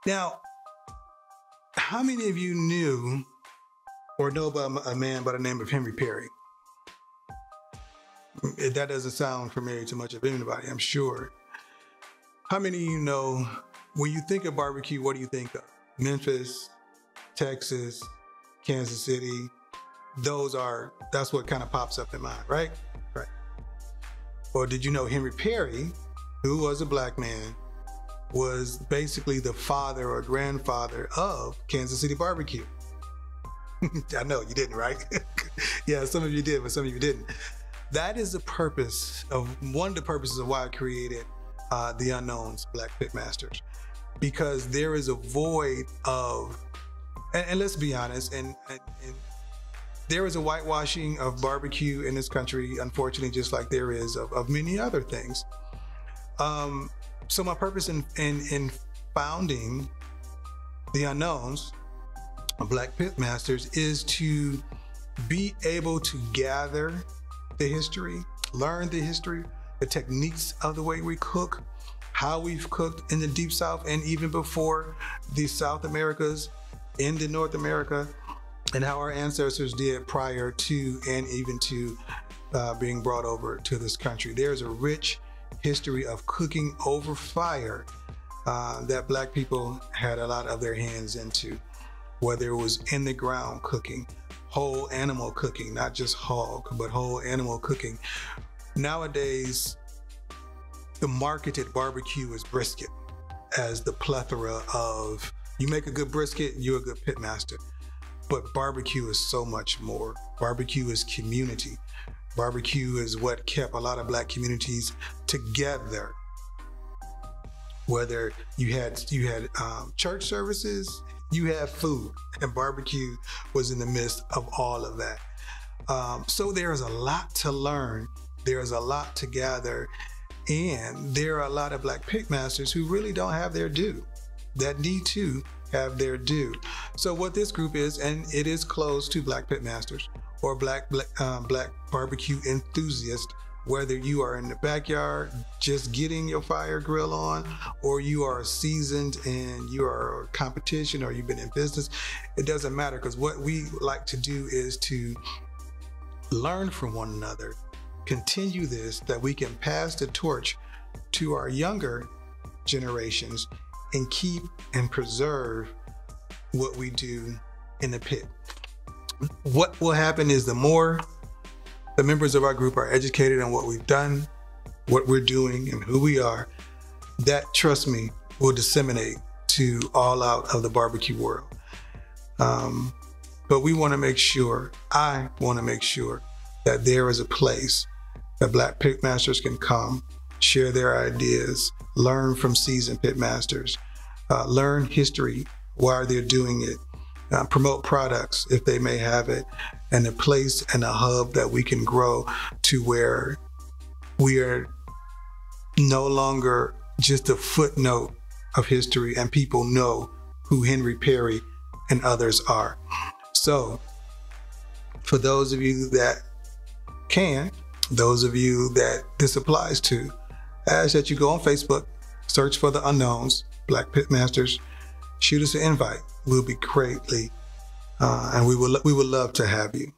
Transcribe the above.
Now, how many of you knew or know about a man by the name of Henry Perry? That doesn't sound familiar to much of anybody, I'm sure. How many of you know, when you think of barbecue, what do you think of? Memphis, Texas, Kansas City. That's what kind of pops up in mind, right? Right. Or did you know Henry Perry, who was a black man, was basically the father or grandfather of Kansas City barbecue? I know you didn't, right? Yeah, some of you did, but some of you didn't. That is one of the purposes of why I created the Unknowns Black Pitmasters, because there is a void of, and let's be honest, and there is a whitewashing of barbecue in this country, unfortunately, just like there is of many other things. So my purpose in founding the Unknowns Black Pitmasters is to be able to gather the history, learn the history, the techniques of the way we cook, how we've cooked in the Deep South and even before the South Americas, into North America, and how our ancestors did prior to and even to being brought over to this country. There's a rich history of cooking over fire that Black people had a lot of their hands into, whether it was in the ground cooking, whole animal cooking, not just hog, but whole animal cooking. Nowadays, the marketed barbecue is brisket, as the plethora of, you make a good brisket, you're a good pitmaster. But barbecue is so much more. Barbecue is community. Barbecue is what kept a lot of Black communities together. Whether you had church services, you had food, and barbecue was in the midst of all of that. So there is a lot to learn. There is a lot to gather, and there are a lot of Black pitmasters who really don't have their due, that need to have their due. So what this group is, and it is closed to Black pitmasters or black barbecue enthusiasts, whether you are in the backyard just getting your fire grill on, or you are seasoned and you are a competition, or you've been in business, it doesn't matter, because what we like to do is to learn from one another, continue this, that we can pass the torch to our younger generations and keep and preserve what we do in the pit. What will happen is the more the members of our group are educated on what we've done, what we're doing, and who we are, that, trust me, will disseminate to all out of the barbecue world. But we want to make sure, I want to make sure, that there is a place that Black pitmasters can come, share their ideas, learn from seasoned pitmasters, learn history, why they're doing it, promote products if they may have it, and a place and a hub that we can grow to where we are no longer just a footnote of history and people know who Henry Perry and others are. So for those of you that can, those of you that this applies to, I ask that you go on Facebook, search for the Unknowns Black Pitmasters, shoot us an invite. We'll be greatly, and we would love to have you.